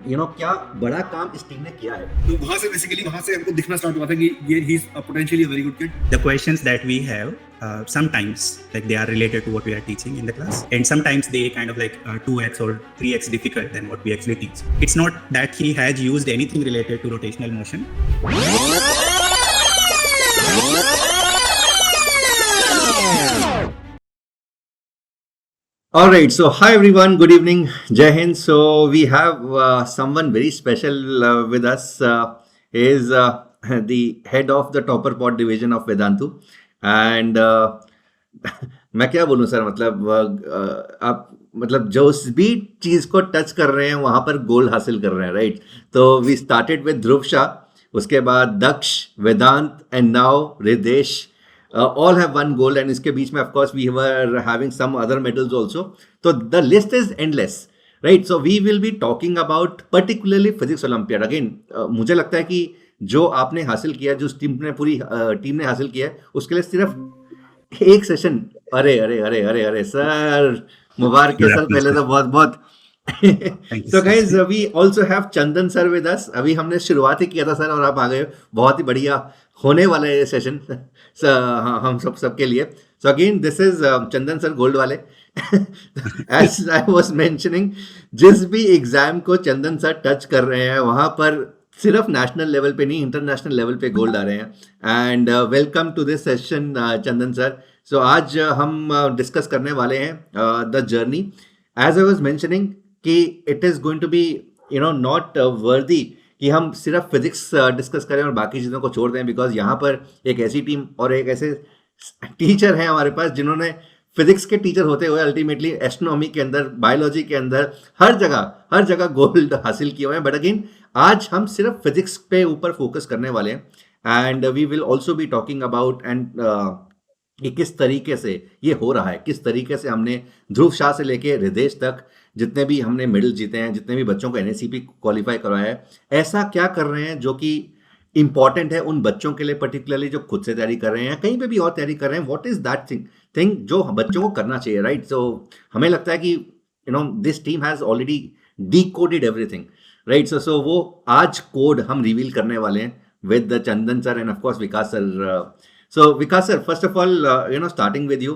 क्या बड़ा काम इस टीम ने किया है। तो वहां से बेसिकली वहां से हमको दिखना स्टार्ट हुआ था कि ये ही is potentially very good kid. The questions that we have sometimes like they are related to what we are teaching in the class, and sometimes they kind of like 2x or 3x difficult than what we actually teach. It's not that he has used anything related to rotational motion. All right, so hi everyone, good evening, Jai Hind. So we have someone very special with us. He is the head of the Topper Pod division of Vedantu, and मैं क्या बोलूँ sir, मतलब आप मतलब जो उस भी चीज को टच कर रहे हैं वहां पर गोल हासिल कर रहे हैं, राइट? तो we started with Dhruv Shah, उसके बाद Daksh, Vedant, and now Ridesh. All have one goal, and इसके बीच में of course we were having some other medals also. So the list is endless, right? So we will be talking about particularly physics Olympiad. Again, मुझे लगता है कि जो आपने हासिल किया, जो पूरी टीम ने हासिल किया है, उसके लिए सिर्फ एक सेशन. अरे अरे अरे अरे अरे सर, मुबारक है सर, पहले तो बहुत बहुत. So guys, we also have Chandan sir with us. अभी हमने शुरुआत ही किया था सर और आप आ गए. बहुत ही बढ़िया होने वाला है ये सेशन हम सबके लिए. So again, this is Chandan sir, gold वाले. As I was mentioning, जिस भी एग्जाम को चंदन सर टच कर रहे हैं वहां पर सिर्फ नेशनल लेवल पे नहीं, इंटरनेशनल लेवल पे गोल्ड आ रहे हैं. And welcome to this session Chandan sir. So आज हम डिस्कस करने वाले हैं the journey. As I was mentioning कि it is going to be not worthy कि हम सिर्फ फिजिक्स डिस्कस करें और बाकी चीज़ों को छोड़ दें, बिकॉज यहाँ पर एक ऐसी टीम और एक ऐसे टीचर हैं हमारे पास जिन्होंने फिजिक्स के टीचर होते हुए अल्टीमेटली एस्ट्रोनॉमी के अंदर, बायोलॉजी के अंदर, हर जगह गोल्ड हासिल किए हुए हैं. बट अगेन आज हम सिर्फ फिजिक्स पे ऊपर फोकस करने वाले हैं. And we will also be talking about and कि किस तरीके से ये हो रहा है, किस तरीके से हमने ध्रुव शाह से लेके हृदेश तक जितने भी हमने मेडल जीते हैं, जितने भी बच्चों को एनएसीपी क्वालिफाई करवाया है, ऐसा क्या कर रहे हैं जो कि इंपॉर्टेंट है उन बच्चों के लिए, पर्टिकुलरली जो खुद से तैयारी कर रहे हैं, कहीं पे भी और तैयारी कर रहे हैं. व्हाट इज दैट थिंग जो बच्चों को करना चाहिए, राइट? सो हमें लगता है कि this team has already decoded everything, right? So वो आज कोड हम रिवील करने वाले हैं with Chandan sir and of course Vikas sir. So Vikas sir, first of all, starting with you,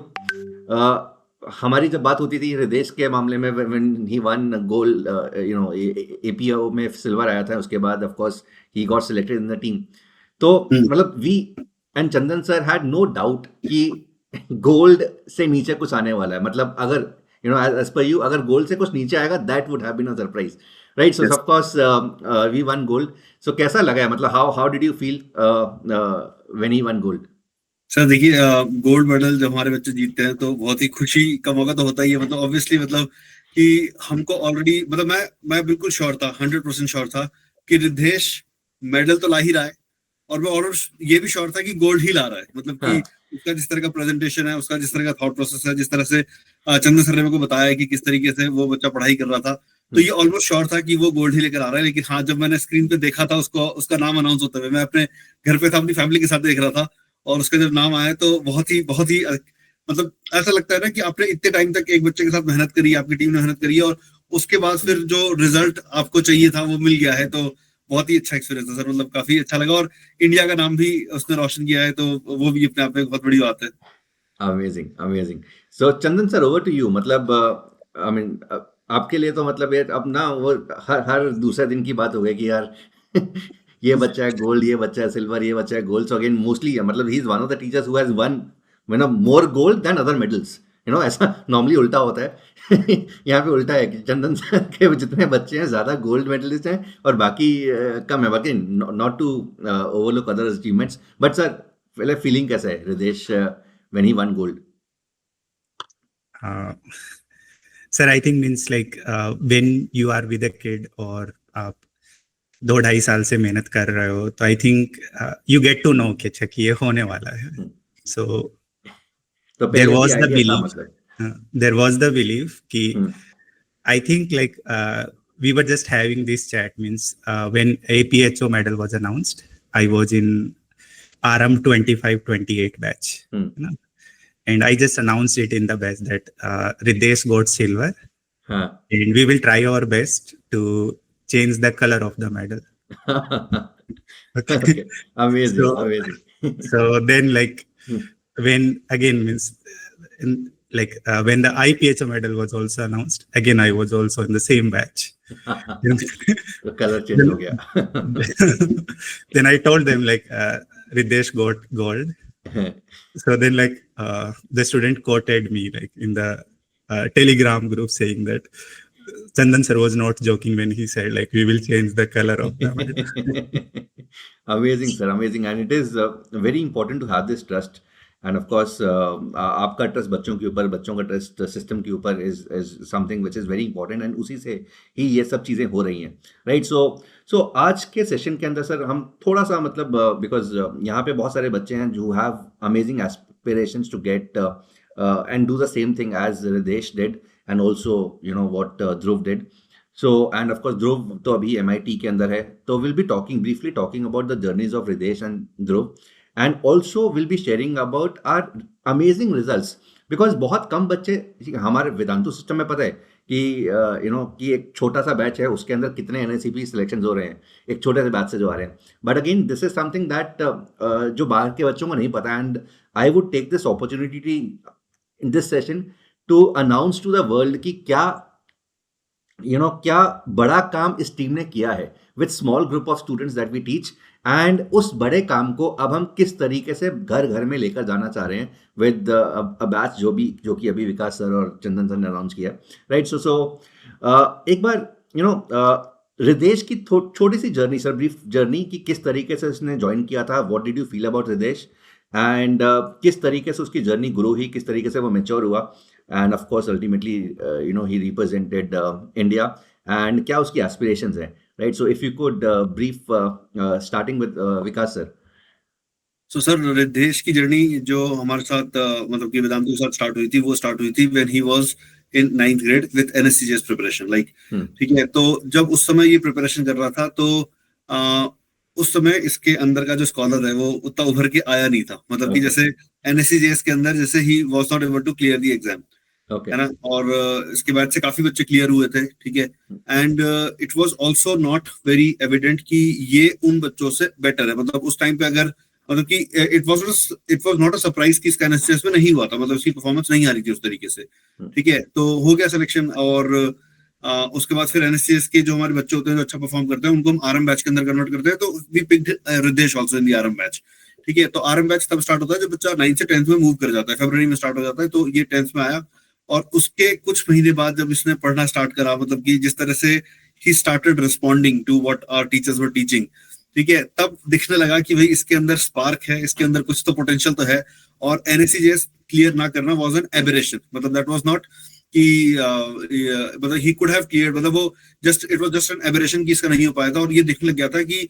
हमारी जब बात होती थी हृदेश के मामले में, when he won gold, APO में सिल्वर आया था, उसके बाद of course he got selected in the team. तो मतलब we and Chandan sir had no doubt कि गोल्ड से नीचे कुछ आने वाला है. मतलब अगर as per you, अगर गोल्ड से कुछ नीचे आएगा, that would have been a surprise, right? So of course we won gold. So कैसा लगा है, मतलब how did you feel when he won gold? Sir देखिए, गोल्ड मेडल जब हमारे बच्चे जीतते हैं तो बहुत ही खुशी का मौका तो होता ही है. मतलब ऑब्वियसली मतलब कि हमको ऑलरेडी मतलब मैं बिल्कुल श्योर था, 100% श्योर था कि रिद्धेश मेडल तो ला ही रहा है, और मैं ऑलमोस्ट ये भी श्योर था कि गोल्ड ही ला रहा है. मतलब कि उसका जिस तरह का प्रेजेंटेशन है, उसका जिस तरह का थॉट प्रोसेस है, जिस तरह से चंदन सर ने मेरे को बताया कि किस तरीके से वो बच्चा पढ़ाई कर रहा था, तो ये ऑलमोस्ट श्योर था कि वो गोल्ड ही लेकर आ रहा है. लेकिन हाँ, जब मैंने स्क्रीन पे देखा था उसका नाम अनाउंस होते हुए, मैं अपने घर पे था, अपनी फैमिली के साथ देख रहा था, और उसका जब नाम आया तो बहुत ही मतलब ऐसा लगता है ना कि आपने इतने टाइम तक एक बच्चे के साथ मेहनत करी, आपकी टीम ने मेहनत करी है, और उसके बाद फिर जो रिजल्ट आपको चाहिए था वो मिल गया है. तो बहुत ही अच्छा एक्सपीरियंस है सर. मतलब काफी अच्छा लगा, और इंडिया का नाम भी उसने रोशन किया है, तो वो भी अपने आप में बहुत बड़ी बात है. Amazing. So Chandan sir, over to you. मतलब आई मीन आपके लिए तो मतलब ये अब ना वो हर दूसरे दिन की बात हो गई कि यार ये बच्चा है गोल्ड, ये बच्चा है सिल्वर, ये बच्चा है गोल्ड. सो अगेन मोस्टली मतलब he is one of the teachers who has won more gold than other medals. ऐसा नॉर्मली उल्टा होता है. यहाँ पे उल्टा है कि चंदन सर के जितने बच्चे हैं ज्यादा गोल्ड मेडलिस्ट हैं और बाकी कम है. बाकी not to overlook other achievements, but sir पहले फीलिंग कैसा है Hridesh when he won gold? Sir, I think means like when you are with a kid और आप 2-2.5 साल से मेहनत कर रहे हो, तो I think you get to know कि अच्छा ये होने वाला है. So there was the believe कि I think like we were just having this chat, means when APHO medal was announced, I was in RM 25-28 batch, and I just announced it in the batch that Riddhesh got silver, and we will try our best to change the color of the medal. Okay. Okay, amazing, So, amazing. so then like Hmm. when again means when the IPHO medal was also announced, again I was also in the same batch. तो colour change हो गया. Then I told them like Riddhesh got gold. So then like the student quoted me like in the Telegram group saying that Chandan sir was not joking when he said like we will change the color of the medal. Amazing, sir, amazing. And it is very important to have this trust. And of course, आपका trust बच्चों के ऊपर, बच्चों का trust system के ऊपर is something which is very important, and उसी से ही ये सब चीज़ें हो रही हैं, राइट. सो आज के सेशन के अंदर सर हम थोड़ा सा मतलब बिकॉज यहाँ पे बहुत सारे बच्चे हैं जो have amazing aspirations to get and do the same thing as Ridesh did, and also you know what Dhruv did. So, and of course, Dhruv तो अभी MIT के अंदर है, तो we'll be briefly talking about the journeys of Riddhesh and Dhruv, and also we'll be sharing about our amazing results, because बहुत कम बच्चे हमारे Vedantu system में, पता है कि कि एक छोटा सा बैच है, उसके अंदर कितने NSCP सिलेक्शन हो रहे हैं एक छोटे से बैच से जो आ रहे हैं. But again this is something that जो बाहर के बच्चों को नहीं पता, and I would take this opportunity in this session to announce to the world कि क्या क्या बड़ा काम इस टीम ने किया है with small group of students that we teach, and उस बड़े काम को अब हम किस तरीके से घर घर में लेकर जाना चाह रहे हैं विद अ बैच जो कि अभी विकास सर और चंदन सर ने अनाउंस किया, राइट. सो एक बार रिदेश की छोटी सी जर्नी सर, ब्रीफ जर्नी कि किस तरीके से उसने ज्वाइन किया था, what did you feel about Ridesh, and किस तरीके से उसकी जर्नी ग्रो हुई, किस तरीके से वो मैच्योर हुआ, and of course ultimately he represented India, and क्या उसकी aspirations हैं, right. So if you could brief starting with Vikas sir. So sir, Riddhesh की जर्नी जो हमारे साथ मतलब कि वेदांतु के साथ स्टार्ट हुई थी, वो स्टार्ट हुई थी when he was in 9th grade with NSCGS preparation, like ठीक है. तो जब उस समय ये प्रिपरेशन कर रहा था, तो उस समय इसके अंदर का जो स्कॉलर है वो उतना उभर के आया नहीं था, मतलब कि जैसे NSCGS के अंदर जैसे ही was not able to clear the exam, है ना. और इसके बाद से काफी बच्चे क्लियर हुए थे, ठीक है. And it was also not very evident कि ये उन बच्चों से बेटर है, मतलब उस टाइम पे अगर मतलब कि it was not a surprise कि इसका एनएससीएस में नहीं हुआ था, मतलब उसकी परफॉर्मेंस नहीं आ रही थी उस तरीके से, ठीक है. तो हो गया सिलेक्शन, और उसके बाद फिर एनएससीएस के जो हमारे बच्चे होते हैं जो अच्छा परफॉर्म करते हैं उनको हम आरएम बैच के अंदर कन्वर्ट करते हैं. तो we picked Riddhesh also in the RM batch, ठीक है. तो आरएम बैच तब स्टार्ट होता है जब बच्चा 9th से 10th में मूव कर जाता है, फरवरी में स्टार्ट हो जाता है. तो ये 10th में आया, और उसके कुछ महीने बाद जब इसने पढ़ना स्टार्ट करा, मतलब कि जिस तरह से ही started responding to what our teachers were teaching, ठीक है, तब दिखने लगा कि भाई इसके अंदर स्पार्क है, इसके अंदर कुछ तो पोटेंशियल तो है. और NSCGS क्लियर ना करना वाज एन एबरेशन, मतलब दैट वाज नॉट कि मतलब ही कुड हैव क्लियर, मतलब वो it was just an aberration कि इसका नहीं हो पाया था. और ये दिखने लग गया था कि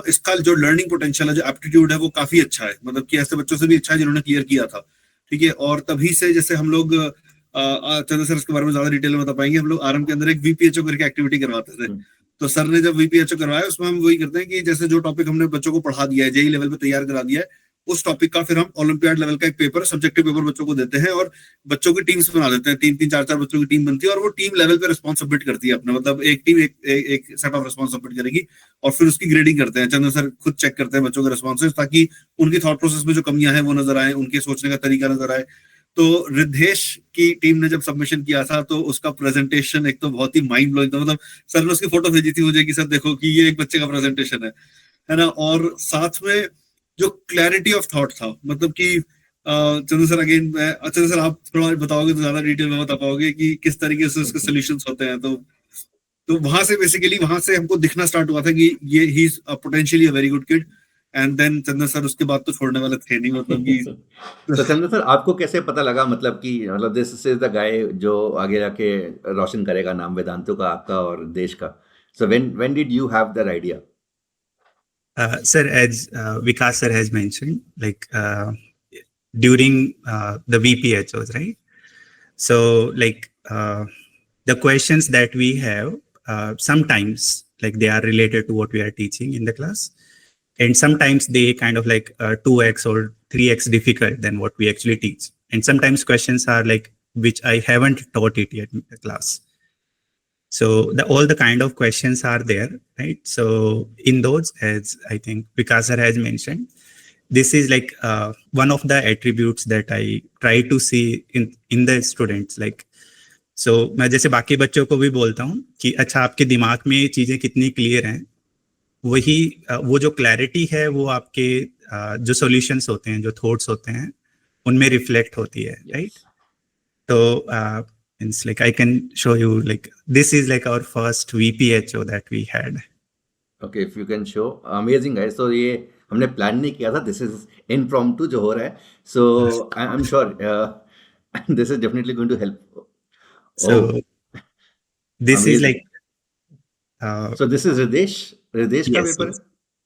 इसका जो लर्निंग पोटेंशियल है, जो एप्टीट्यूड है, वो काफी अच्छा है, मतलब कि ऐसे बच्चों से भी अच्छा है जिन्होंने क्लियर किया था, ठीक है. और तभी से जैसे हम लोग चंद्र सर इसके बारे में ज्यादा डिटेल में बता पाएंगे, हम लोग आरएम के अंदर एक VPHO करके एक्टिविटी करवाते थे. तो सर ने जब VPHO करवाया उसमें हम वही करते हैं कि जैसे जो टॉपिक हमने बच्चों को पढ़ा दिया है, जेई लेवल पे तैयार करा दिया है, उस टॉपिक का फिर हम ओलंपियाड लेवल का एक पेपर, सब्जेक्टिव पेपर बच्चों को देते हैं, और बच्चों की टीम्स बना देते हैं, 3-3 4-4 बच्चों की टीम बनती है, और वो टीम लेवल पे रिस्पॉन्स सबमिट करती है अपना, मतलब एक टीम एक सेट ऑफ रिस्पॉन्स सबमिट करेगी, और फिर उसकी ग्रेडिंग करते हैं. चंद्र सर खुद चेक करते हैं बच्चों के रिस्पॉन्सेस, ताकि उनकी थॉट प्रोसेस में जो कमियां हैं वो नजर आए, उनके सोचने का तरीका नजर आए. तो रिद्धेश की टीम ने जब सबमिशन किया था तो उसका प्रेजेंटेशन एक तो बहुत ही माइंड ब्लोइंग था, मतलब सर ने उसकी फोटो भेजी थी मुझे कि सर देखो कि ये एक बच्चे का प्रेजेंटेशन है ना. और साथ में जो क्लैरिटी ऑफ थॉट था, मतलब कि चंद्र सर अगेन, चंद्र सर आप थोड़ा बताओगे तो ज्यादा डिटेल में बता पाओगे कि किस तरीके से उसके सोल्यूशंस होते हैं. तो वहां से बेसिकली वहां से हमको दिखना स्टार्ट हुआ था कि ये ही is potentially a very good kid. And then Chandra sir उसके बाद तो छोड़ने वाले थे नहीं, मतलब कि तो चंद्र सर आपको कैसे पता लगा, मतलब कि मतलब दिस इज द गाय जो आगे जाके रोशन करेगा नाम वेदांतु का, आपका और देश का. So when did you have that idea? Sir, as Vikas sir has mentioned, like during the VPHOs, right? So like the questions that we have, sometimes like they are related to what we are teaching in the class, and sometimes they kind of like 2x or 3x difficult than what we actually teach, and sometimes questions are like which I haven't taught it yet in the class. So all the kind of questions are there, right? So in those, as I think Vikas sir has mentioned, this is like one of the attributes that I try to see in the students. Like, so मैं जैसे बाकी बच्चों को भी बोलता हूँ कि अच्छा आपके दिमाग में चीजें कितनी क्लियर हैं, वही वो जो क्लैरिटी है वो आपके जो सॉल्यूशंस होते हैं, जो थॉट्स होते हैं, उनमें रिफ्लेक्ट होती है, राइट? तो it's like I can show you, like this is like our first VPHO that we had. Okay, if you can show. Amazing guys. So ये हमने प्लान नहीं किया था. This is impromptu जो हो रहा है. So I'm sure this is definitely going to help. So this is amazing. like So this is Ridesh का yes, paper.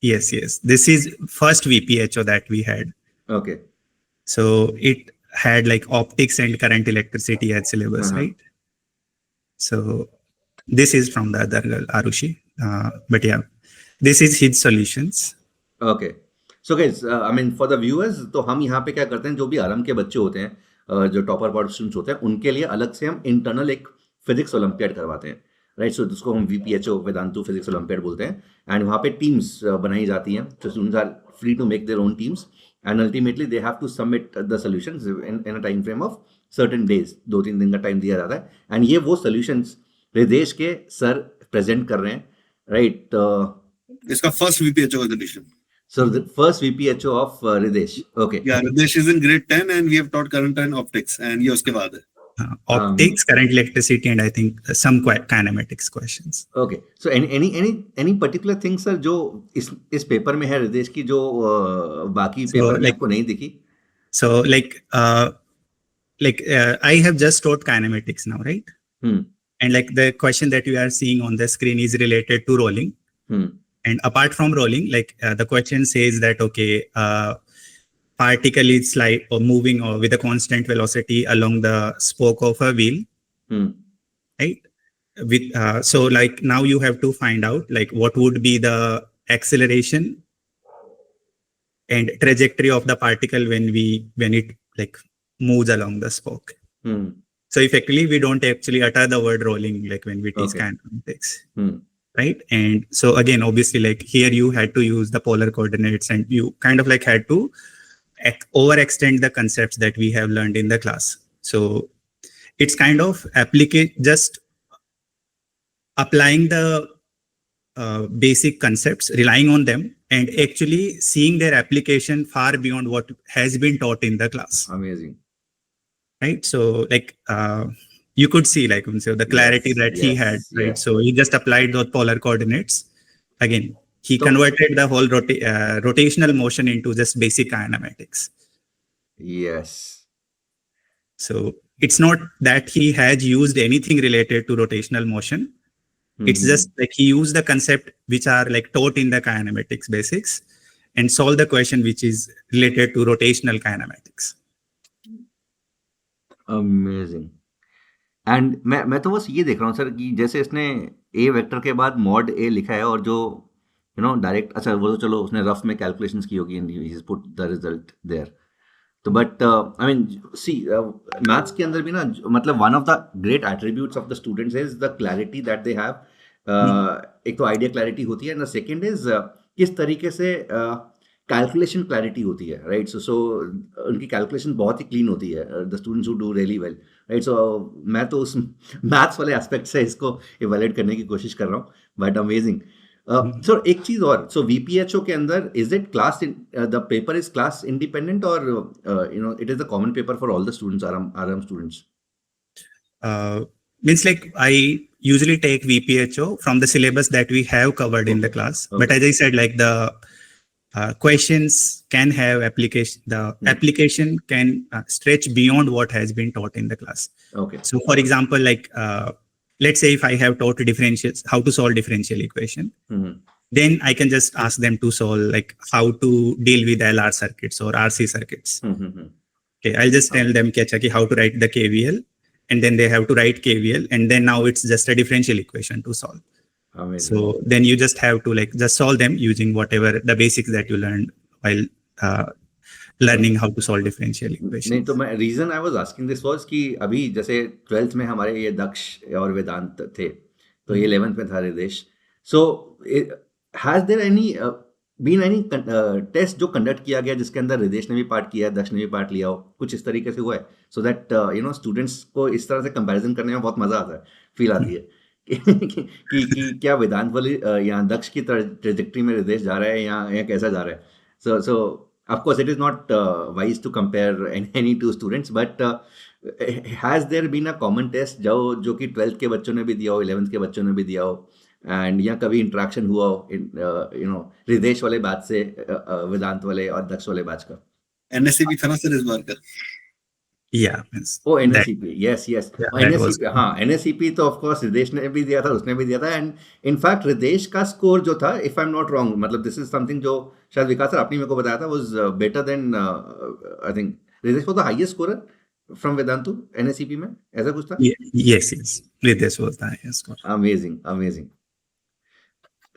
yes. This is first VPHO that we had. Okay. So it had like optics and current electricity as syllabus, right? So this is from the other girl, Arushi. But yeah, this is his solutions. Okay. So guys, I mean for the viewers, तो हम यहाँ पे क्या करते हैं, जो भी RM के बच्चे होते हैं, जो टॉपर पॉड स्टूडेंट्स होते हैं, उनके लिए अलग से हम इंटरनल एक फिजिक्स ओलंपियाड करवाते हैं, राइट? सो जिसको हम VPHO वेदांतु फिजिक्स ओलंपियाड बोलते हैं. एंड वहाँ पे टीम्स बनाई जाती हैं. So students are free to make their own teams. And ultimately they have to submit the solutions in a time frame of certain days. 2-3 दिन का टाइम दिया जाता है. And ये वो solutions रिदेश के सर प्रेजेंट कर रहे हैं, right? इसका first VPHO edition. So the first VPHO of Ridesh. Okay. Yeah, Ridesh is in grade 10 and we have taught current and optics. And ये उसके बाद है. Optics, current electricity, and I think some kinematics questions. Okay. So any particular thing sir जो इस paper में है रिदेश की, जो बाकी पेपर में आपको नहीं दिखी? So like I have just taught kinematics now, right? And like the question that you are seeing on the screen is related to rolling. And apart from rolling, like the question says that okay, particle is slide or moving or with a constant velocity along the spoke of a wheel, right? With so like now you have to find out like what would be the acceleration and trajectory of the particle when it like moves along the spoke. So effectively we don't actually utter the word rolling like when we teach kinematics. Right? And so again, obviously, like here you had to use the polar coordinates and you kind of like had to overextend the concepts that we have learned in the class. So it's kind of just applying the basic concepts, relying on them, and actually seeing their application far beyond what has been taught in the class. Amazing. Right? So like you could see like the clarity that he had, right? Yes. So he just applied those polar coordinates. Again, he converted the whole rotational motion into just basic kinematics. Yes. So it's not that he has used anything related to rotational motion. It's just like he used the concept which are like taught in the kinematics basics and solve the question which is related to rotational kinematics. Amazing. And मैं तो बस ये देख रहा हूँ sir कि जैसे इसने ए वेक्टर के बाद मॉड ए लिखा है और जो डायरेक्ट, अच्छा वो तो चलो उसने रफ में कैलकुलेशंस की होगी and he has put the result there. तो but I mean see maths के अंदर भी ना, मतलब one of the great attributes of the students is the clarity that they have. एक तो आइडिया क्लैरिटी होती है एंड द सेकंड इज किस तरीके से कैलकुलेशन क्लैरिटी होती है, राइट? सो उनकी कैलकुलेशन बहुत ही क्लीन होती है, the students who do really well, right? So मैं तो उस मैथ्स वाले एस्पेक्ट से इसको इवैल्यूएट करने की कोशिश कर रहा हूँ, बट अमेजिंग. सो एक चीज और, सो VPHO के अंदर is it class, the paper is class independent और it is the common paper for all the students, RM students? Means like I usually take VPHO from the syllabus that we have covered in the class, but as I said, like the questions can have application. The application can stretch beyond what has been taught in the class. Okay. So, for example, like let's say if I have taught differentials, how to solve differential equation, then I can just ask them to solve like how to deal with LR circuits or RC circuits. Okay, I'll just tell them how to write the KVL, and then they have to write KVL, and then now it's just a differential equation to solve. Amazing. So then you just have to like just solve them using whatever the basics that you learned while learning how to solve differential equations. नहीं, तो मैं reason I was asking this was कि अभी जैसे 12th में हमारे ये दक्ष और वेदांत थे, तो ये 11th में था Ridesh. So has there any been any test जो कंडक्ट किया गया जिसके अंदर रिदेश ने भी पार्ट किया है, दक्ष ने भी पार्ट लिया हो, कुछ इस तरीके से हुआ है, सो दैट स्टूडेंट्स को इस तरह से कंपैरिजन करने में बहुत मजा आता है, फील आती है कि क्या वेदांत वाली या दक्ष की ट्रेजेक्ट्री में रिदेश जा रहा है या कैसा जा रहा है. So of course it is not wise to compare any two students, but has there been a common test जो कि 12th के बच्चों ने भी दिया हो, 11th के बच्चों ने भी दिया हो, एंड या कभी इंटरेक्शन हुआ हो रिदेश वाले बैच से वेदांत वाले और दक्ष वाले बैच का? एनएससीपी था ना सर इस बार का? Yeah, means oh NSCP, yes yes, that was NSCP. हाँ, एनएससीपी तो ऑफ कोर्स रिदेश ने भी दिया था, उसने भी दिया था. एंड इनफैक्ट रिदेश का स्कोर जो था, if I am not wrong, मतलब दिस इज समथिंग जो शायद विकास सर आपने मेरे को बताया था, was better than I think Ridesh was the highest scorer from Vedantu NSCP में, ऐसा कुछ था? yes, Ridesh was the highest score. Amazing amazing,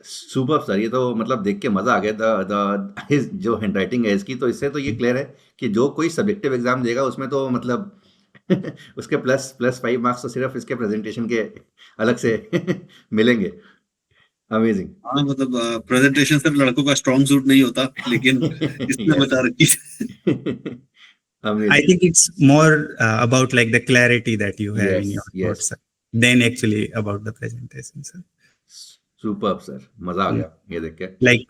super sir. ये तो मतलब देख के मजा आ गया. द जो हैंडराइटिंग है इसकी, तो इससे तो ये क्लियर है कि जो कोई सब्जेक्टिव एग्जाम देगा उसमें तो मतलब उसके प्लस 5 मार्क्स तो सिर्फ इसके प्रेजेंटेशन के अलग से मिलेंगे. अमेजिंग. हाँ मतलब प्रेजेंटेशन सिर्फ लड़कों का स्ट्रॉन्ग सूट नहीं होता, लेकिन इसने बता रखी. I think it's more about like the clarity that you have in your thoughts than actually about the presentation, sir. Super sir, मजा आ गया ये देख के. Like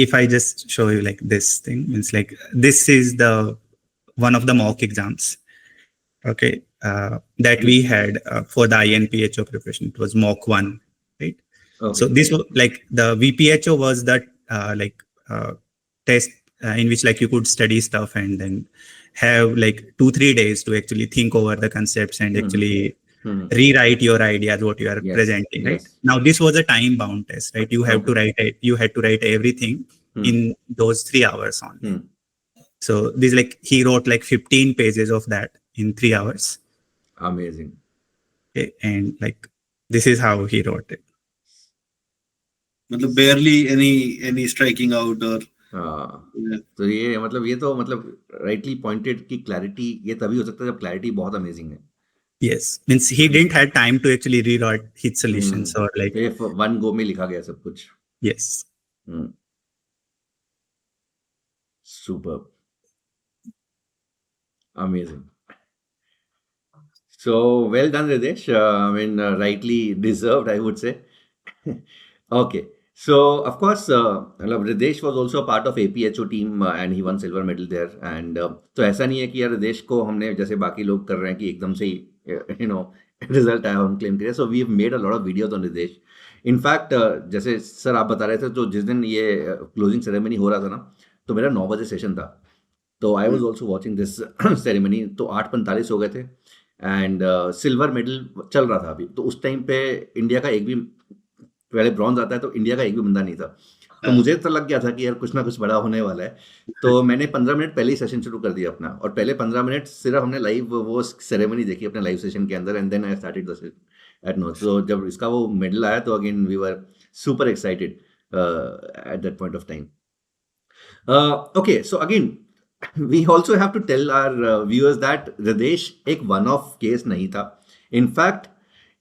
if I just show you like this thing, means like this is the one of the mock exams, okay, that we had for the INPHO preparation. It was mock 1, right? Okay. So this was like the VPHO was that test in which like you could study stuff and then have like 2-3 days to actually think over the concepts and actually rewrite your ideas, what you are presenting, right? Now this was a time bound test, right? You have to write it, you had to write everything in those 3 hours only. So this like he wrote like 15 pages of that in 3 hours. Amazing. Okay, and like this is how he wrote it. मतलब barely any striking out or तो ये मतलब rightly pointed की clarity ये तभी हो सकता है जब क्लैरिटी बहुत अमेजिंग है. Yes, means he didn't have time to actually rewrite his solutions or like if one go में लिखा गया सब कुछ. Yes. Superb. Amazing. So well done, Ridesh. I mean, rightly deserved, I would say. Okay. So of course, Ridesh was also a part of APHO team and he won silver medal there. And तो ऐसा नहीं है कि यार रिदेश को हमने जैसे बाकी लोग कर रहे हैं कि एकदम से ही रिजल्ट आया हम क्लेम करें. So we have made a lot of videos on Ridesh. In fact जैसे सर आप बता रहे थे, तो जिस दिन ये क्लोजिंग सेरेमनी हो रहा था ना, तो मेरा 9 बजे सेशन था, तो I was also watching this ceremony. तो 8:45 हो गए थे एंड सिल्वर मेडल चल रहा था अभी. तो उस टाइम पे इंडिया का एक भी, पहले ब्रॉन्ज आता है तो इंडिया का एक भी बंदा नहीं था. तो मुझे तो लग गया था कि यार कुछ ना कुछ बड़ा होने वाला है. तो मैंने 15 मिनट पहले ही सेशन शुरू कर दिया अपना, और पहले 15 मिनट सिर्फ हमने लाइव वो सेरेमनी देखी अपने लाइव सेशन के अंदर. And then I started the eight no. तो जब इसका वो मेडल आया तो again we were super excited at that point of time. Okay, so again we also have to tell our viewers that Ridesh एक one off case नहीं था. In fact,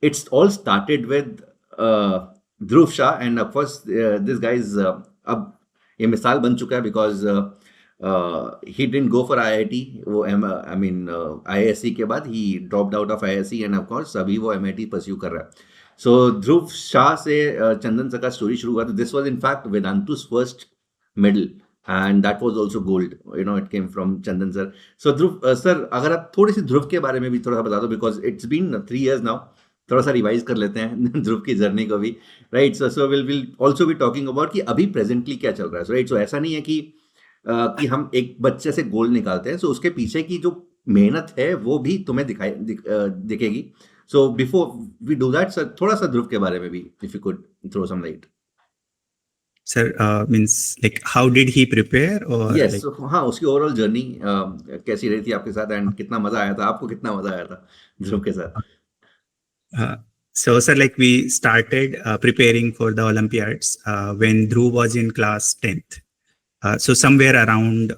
it's all started with Dhruv Shah, and of course this guy is अब ये मिसाल बन चुका है because he didn't go for IIT. वो I mean IISc के बाद he dropped out of IISc and of course अभी वो MIT pursue कर रहा है. So Dhruv Shah से चंदन सर का स्टोरी शुरू हुआ. तो this was in fact Vedantu's first medal. And that was also gold. It came from Chandan sir. So Dhruv sir, अगर आप थोड़ी सी ध्रुव के बारे में भी थोड़ा सा बता दो, because it's been 3 years now. थोड़ा सा रिवाइज कर लेते हैं ध्रुव की जर्नी को भी, right? So will also be talking about कि अभी प्रेजेंटली क्या चल रहा है. राइट, सो ऐसा नहीं है कि हम एक बच्चे से गोल्ड निकालते हैं. सो उसके पीछे की जो मेहनत है वो भी तुम्हें दिखेगी. So before we do that sir, थोड़ा सा ध्रुव के बारे में भी if you could throw some light. Sir, means like how did he prepare or yes, like... so, हाँ, उसकी ओवरऑल जर्नी कैसी रही थी आपके साथ, एंड कितना मजा आया था आपको, कितना मजा आया था ध्रुव के साथ? So sir, like we started preparing for the Olympiads when Dhruv was in class 10th. So somewhere around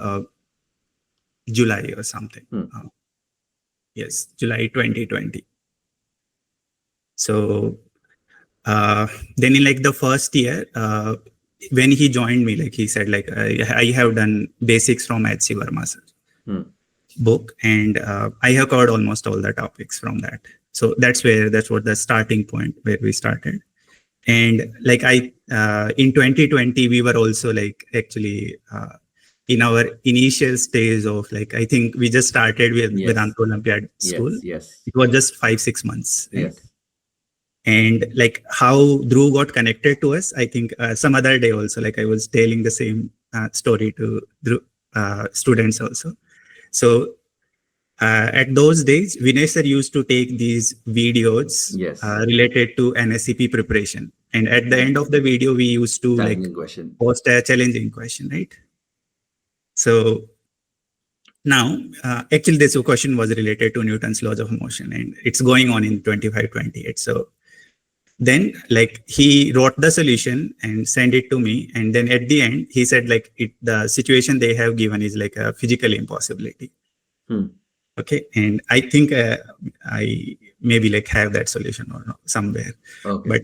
July or something. Yes, July 2020. So then in like the first year, when he joined me, like he said, like I have done basics from H.C. Verma sir book, and I have covered almost all the topics from that. So that's what the starting point where we started. And like in 2020, we were also like actually in our initial stage of like, I think we just started with Vedanta Olympiad School. Yes. It was just 5-6 months. Right? Yes. And like how Dhruv got connected to us, I think some other day also, like I was telling the same story to Dhruv, students also. So at those days, Vinay sir used to take these videos related to NSCP preparation. And at the end of the video, we used to post a challenging question, right? So now, actually, this question was related to Newton's laws of motion, and it's going on in 25-28. So then, like, he wrote the solution and sent it to me. And then at the end, he said, like, the situation they have given is like a physical impossibility. Okay. And I think I maybe like have that solution or no, somewhere. Okay. But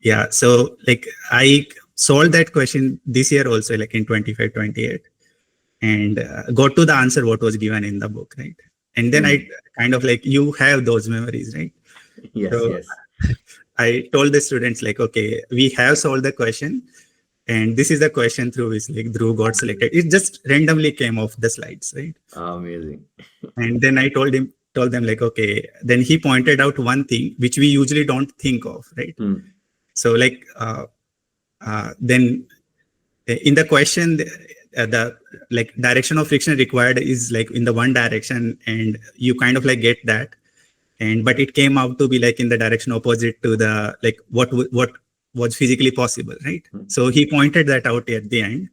yeah, so like I solved that question this year also, like in 25-28. And got to the answer what was given in the book, right? And then I kind of like, you have those memories, right? Yes, so yes. I told the students like, okay, we have solved the question. And this is the question through which like Dhruv got selected. It just randomly came off the slides, right? Amazing. And then I told them like, okay, then he pointed out one thing which we usually don't think of, right? So like, then in the question, the like direction of friction required is like in the one direction, and you kind of like get that, but it came out to be like in the direction opposite to the like what was physically possible, right? So he pointed that out at the end,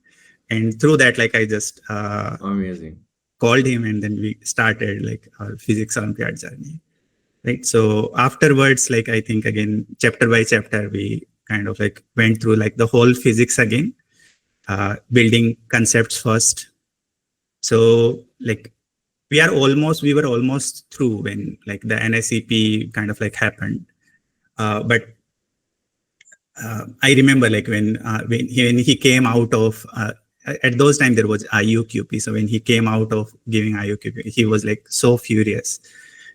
and through that, like I just amazing called him, and then we started like our physics Olympiad journey, right? So afterwards, like I think again chapter by chapter, we kind of like went through like the whole physics again. Building concepts first. So like we were almost through when like the NSCP kind of like happened. But I remember like when he came out of at those times there was IUQP. So when he came out of giving IUQP, he was like so furious.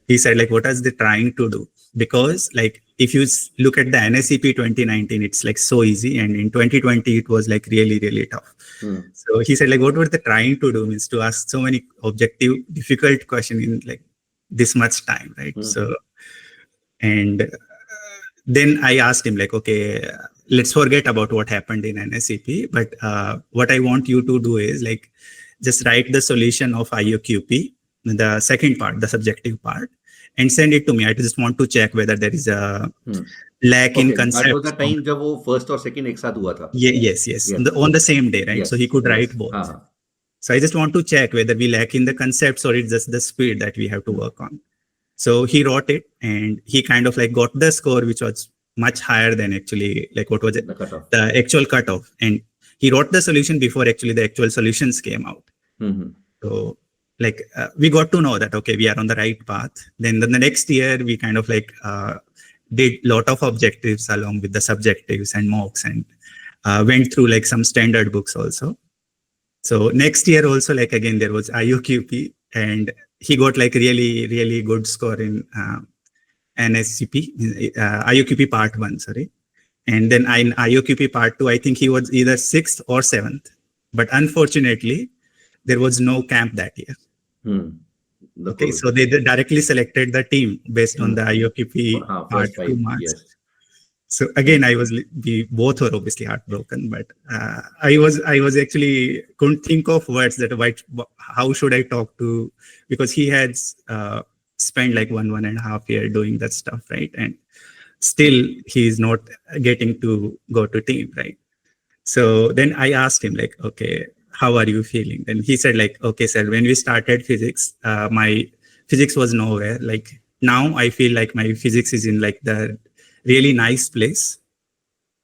He said like, what is they trying to do? Because like if you look at the NSCP 2019, it's like so easy, and in 2020 it was like really, really tough. So he said like, what were they trying to do? Means to ask so many objective, difficult questions in like this much time, right? So, and then I asked him like, okay, let's forget about what happened in NSCP, but what I want you to do is like just write the solution of IUQP, the second part, the subjective part, and send it to me. I just want to check whether there is a lack in concept. That was the time जब वो first और second एक साथ हुआ था. Yes. On the same day, right? So he could write both. So I just want to check whether we lack in the concepts or it's just the speed that we have to work on. So he wrote it, and he kind of like got the score, which was much higher than actually like what was it? The actual cutoff. And he wrote the solution before actually the actual solutions came out. So like we got to know that, okay, we are on the right path. Then the next year we kind of like did lot of objectives along with the subjectives and mocks, and went through like some standard books also. So next year also, like again, there was IUQP, and he got like really, really good score in NSCP, IUQP part 1, sorry. And then in IUQP part 2, I think he was either 6th or 7th. But unfortunately, there was no camp that year. Okay, so they directly selected the team based on the IUQP part 2 marks. Yes. So again, we both were obviously heartbroken, but I was actually couldn't think of words that how should I talk to, because he had spent like 1.5 years doing that stuff, right? And still he's not getting to go to team, right? So then I asked him like, okay, how are you feeling? Then he said like, okay, sir, when we started physics, my physics was nowhere. Like now I feel like my physics is in like the really nice place.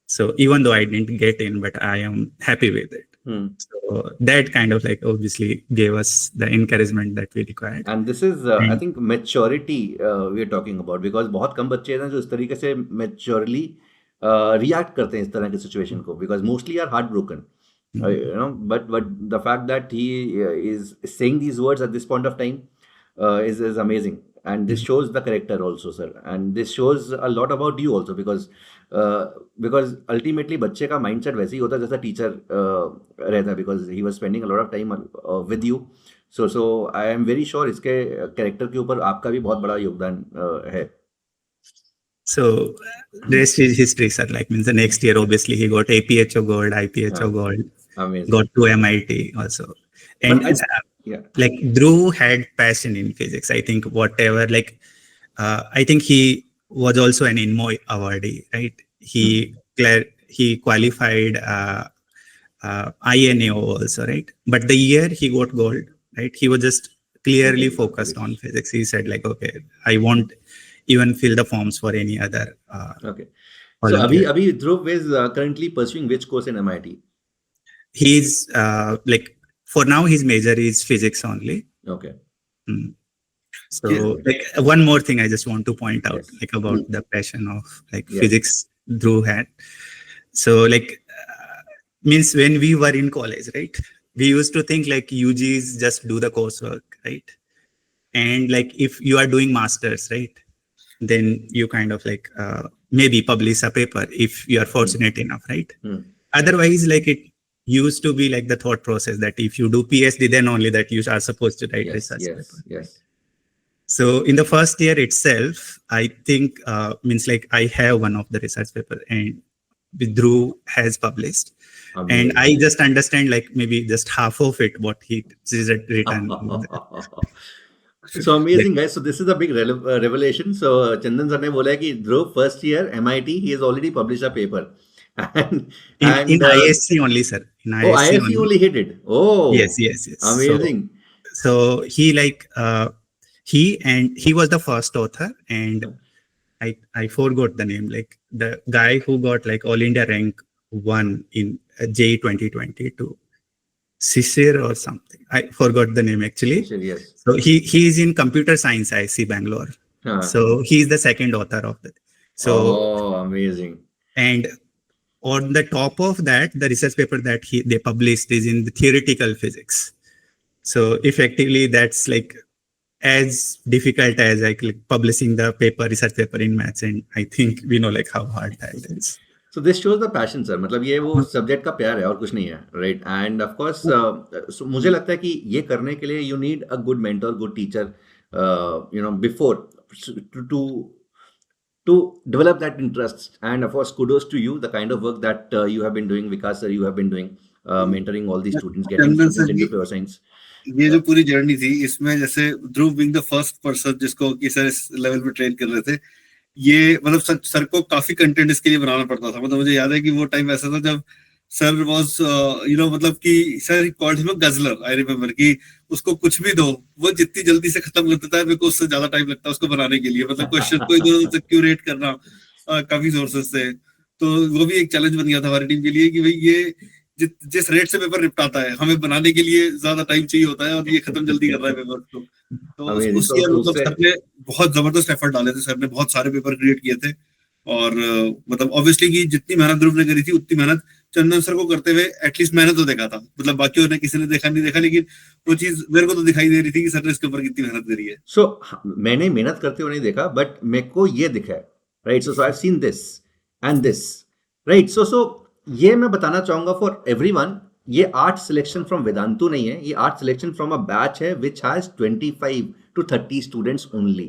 So even though I didn't get in, but I am happy with it. Hmm. So that kind of like obviously gave us the encouragement that we required. And this is, I think, maturity we are talking about, because बहुत कम बच्चे हैं जो इस तरीके से maturely react करते हैं इस तरह की situation को, because mostly are heartbroken. You know, but the fact that he is saying these words at this point of time is amazing, and this shows the character also, sir, and this shows a lot about you also, because ultimately बच्चे का mindset वैसे ही होता है जैसा teacher रहता है, because he was spending a lot of time with you. So I am very sure इसके character के ऊपर आपका भी बहुत बड़ा योगदान है. So rest is history, sir. Like means the next year, obviously he got APHO gold, IPHO gold, Amazing. got to MIT also. And But yeah. like Dhruv had passion in physics. I think whatever, like, I think he was also an INMO awardee, right? He qualified INAO also, right? But the year he got gold, right? He was just clearly focused on physics. He said like, okay, I won't even fill the forms for any other. Okay. So Abhi Dhruv is currently pursuing which course in MIT? He's like, for now his major is physics only. Okay. So like one more thing I just want to point out, Yes. like about the passion of like Yes. physics Dhruv had. So like means when we were in college, right? We used to think like UGs just do the coursework, right? And like if you are doing masters, right, then you kind of like maybe publish a paper if you are fortunate enough, right? Otherwise, like it used to be like the thought process that if you do PhD, then only that you are supposed to write research paper. Yes. So in the first year itself, I think means like I have one of the research paper and Dhruv has published. Amazing. And I just understand like maybe just half of it, what he is written. So amazing, guys. So this is a big revelation. So Chandan sir ने बोला है कि Dhruv first year MIT, he has already published a paper. And in ISC only, sir. In ISC only hit it. Oh, yes. Amazing. So he like he was the first author, and I forgot the name, like the guy who got like All India rank 1 in JEE 2022, Sisir or something. I forgot the name actually. Yes. So he is in computer science IC Bangalore. So he is the second author of that. So amazing. And on the top of that, the research paper that they published is in the theoretical physics. So effectively, that's like as difficult as like publishing the research paper in maths, and I think we know like how hard that is. So this shows the passion, sir. मतलब ये वो subject का प्यार है और कुछ नहीं है, right? And of course, so मुझे लगता है कि ये करने के लिए you need a good mentor, good teacher, before to develop that interest. And of course, kudos to you, the kind of work that you have been doing, Vikas sir, you have been doing, mentoring all these students, getting students into pure science. ये जो पूरी journey थी, इसमें जैसे ध्रुव being the first person जिसको कि sir इस level पे ट्रेन कर रहे थे, ये मतलब सर को काफी कंटेंट इसके लिए बनाना पड़ता था. मतलब मुझे याद है कि वो टाइम ऐसा था जब सर वाज मतलब कि sir called him a guzzler. I remember कि उसको कुछ भी दो, वो जितनी जल्दी से खत्म कर देता है, मेरे को उससे ज्यादा टाइम लगता है उसको बनाने के लिए. मतलब क्वेश्चन को इधर उधर क्यूरेट करना काफी सोर्सेस से, तो वो भी एक चैलेंज बन गया था हमारी टीम के लिए कि भाई ये जिस रेट से पेपर निपटाता है, हमें बनाने के लिए ज्यादा टाइम चाहिए होता है और ये खत्म जल्दी कर रहा है पेपर. तो उस ईयर मतलब सर ने बहुत जबरदस्त एफर्ट डाले थे. सर ने बहुत सारे पेपर क्रिएट किए थे, और मतलब ऑब्वियसली कि जितनी मेहनत ध्रुव ने करी थी उतनी मेहनत चंदन सर को करते हुए एटलीस्ट मैंने तो देखा था. मतलब बाकी ने किसी ने देखा नहीं देखा, लेकिन वो चीज मेरे को तो दिखाई दे रही थी कि सर ने इसके ऊपर कितनी मेहनत करी है. सो मैंने मेहनत करते हुए नहीं देखा, बट मेरे को ये दिखा है, right? So I have seen this and this, right? So ये मैं बताना चाहूंगा फॉर एवरीवन, ये आर्ट सिलेक्शन फ्रॉम वेदांतु नहीं है, ये our selection from a batch है which has 25 to 30 students only.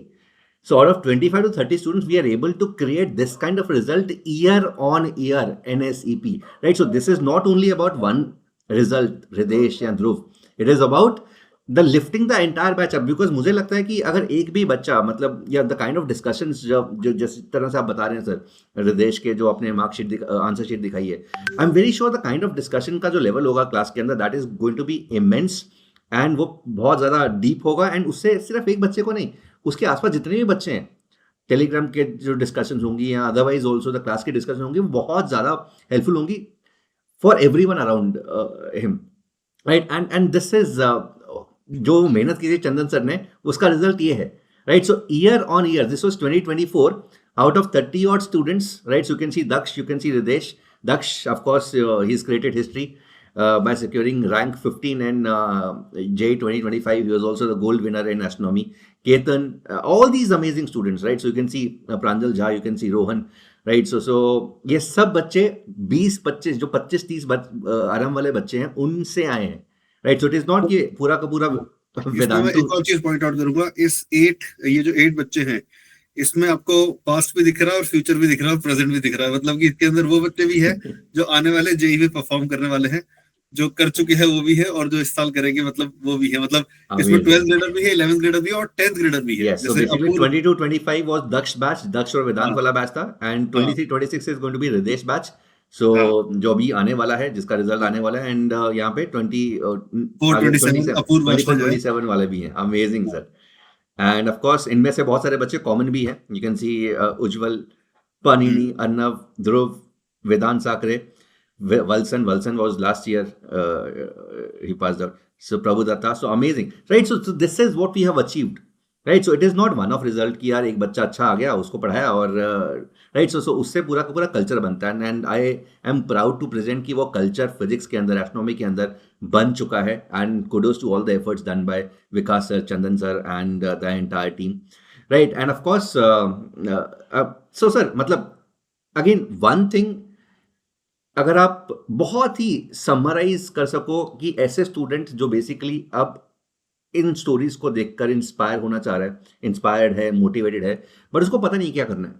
So out of 25 to 30 students, we are able to create this kind of result year on year, NSEP, right? So this is not only about one result, Hridesh and Dhruv. It is about the lifting the entire batch up, because मुझे लगता है कि अगर एक भी बच्चा मतलब या the kind of discussions जो जिस तरह से आप बता रहे हैं सर, हृदेश के जो अपने मार्कशीट आंसर शीट दिखाई है, I am very sure the kind of discussion का जो लेवल होगा क्लास के अंदर, that is going to be immense, and वो बहुत ज़्यादा डीप होगा. एंड उससे सिर्फ एक बच्चे को नहीं, उसके आसपास जितने भी बच्चे हैं, टेलीग्राम के जो डिस्कशन होंगी या अदरवाइज ऑल्सो द क्लास की डिस्कशन होंगी, वो बहुत ज़्यादा हेल्पफुल होंगी for everyone around him, right? And this is जो मेहनत की थी चंदन सर ने, उसका रिजल्ट ये है, right? So year on year, this was 2024, out of 30 odd students, right? So you can see Daksh, you can see Ridesh. Daksh, of course, he's created history by securing rank 15 in JEE 2025. He was also the gold winner in astronomy. Ketan, all these amazing students, right? So you can see Pranjal Jha, you can see Rohan, right? So ये सब बच्चे 20-25 जो 25-30 आराम वाले बच्चे हैं, उनसे आए हैं, right? So it is not कि पूरा का पूरा इसमें मैं एक और चीज पॉइंट आउट करूंगा, ये जो 8 बच्चे हैं, इसमें आपको पास्ट भी दिख रहा है और फ्यूचर भी दिख रहा है और प्रेजेंट भी दिख रहा है। मतलब कि इसके अंदर वो बच्चे भी हैं जो आने वाले जेईई में परफॉर्म करने वाले हैं, जो कर चुके हैं वो भी है, और जो इस साल करेंगे मतलब वो भी है। मतलब इसमें 12th ग्रेडर भी है, 11th ग्रेडर भी है और 10th ग्रेडर भी है। Yes, so basically 22-25 was Daksh batch, Daksh और वेदांत वाला बैच था, and 23-26 is going to be Ridesh batch. So जो अभी आने वाला है, जिसका रिजल्ट आने वाला है, एंड यहाँ पे 27 वाले भी हैं। Amazing sir. And of course इनमें से बहुत सारे बच्चे कॉमन भी हैं। You can see Ujjwal, Panini, Arnav, Dhruv, Vedant Sakre, Valsan was last year, he passed out. So Prabhudatta, so amazing, right? So this is what we have achieved, right? So it is not one-off result कि यार एक बच्चा अच्छा आ गया, उसको पढ़ाया और right? So उससे पूरा का पूरा कल्चर बनता है, and I am proud to present कि वो कल्चर फिजिक्स के अंदर, एस्ट्रोनॉमी के अंदर बन चुका है, and kudos to all the efforts done by Vikas sir, Chandan sir, and the entire team, right? And of course, so sir, मतलब again one thing, अगर आप बहुत ही समराइज कर सको कि ऐसे स्टूडेंट जो बेसिकली अब इन स्टोरीज को देखकर इंस्पायर होना चाह रहा है, इंस्पायर्ड है, मोटिवेटेड है, बट उसको पता नहीं क्या करना है,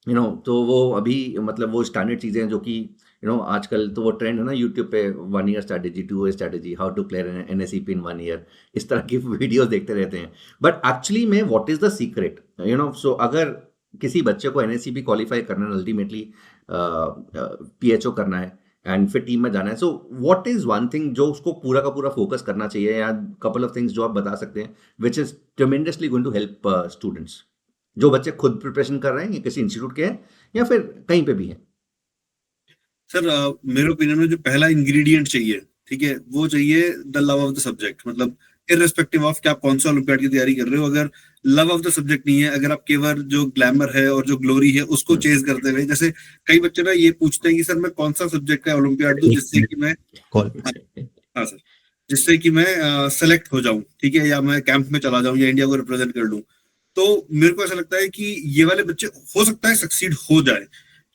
यू नो, तो वो अभी मतलब वो स्टैंडर्ड चीज़ें हैं जो कि यू नो आजकल तो वो ट्रेंड है ना यूट्यूब पे, 1 year strategy, 2 year strategy, how to clear NSEP in 1 year, इस तरह की वीडियोस देखते रहते हैं। बट एक्चुअली में what is the secret, you know? So अगर किसी बच्चे को NSEP क्वालिफाई करना है, अल्टीमेटली PHO करना है एंड फिर टीम में जाना है, so what is one thing जो उसको पूरा का पूरा फोकस करना चाहिए, या कपल ऑफ थिंग्स जो आप बता सकते हैं which is tremendously going to help students, जो बच्चे खुद प्रिपरेशन कर रहे हैं या किसी इंस्टीट्यूट के हैं या फिर कहीं पे भी हैं? सर मेरे ओपिनियन में जो पहला इंग्रेडिएंट चाहिए, ठीक है, वो चाहिए the love of the subject. मतलब इररिस्पेक्टिव ऑफ कि आप कौन सा ओलंपियाड की तैयारी कर रहे हो, अगर लव ऑफ द सब्जेक्ट नहीं है, अगर आप केवल जो ग्लैमर है और जो ग्लोरी है उसको चेज करते हुए, जैसे कई बच्चे ना ये पूछते हैं कि सर मैं कौन सा सब्जेक्ट का ओलंपियाड दूं जिससे कि मैं हाँ सर, जिससे कि मैं सेलेक्ट हो जाऊं, ठीक है, या मैं कैंप में चला जाऊं या इंडिया को रिप्रेजेंट कर लूं। तो मेरे को ऐसा लगता है कि ये वाले बच्चे हो सकता है सक्सीड हो जाए,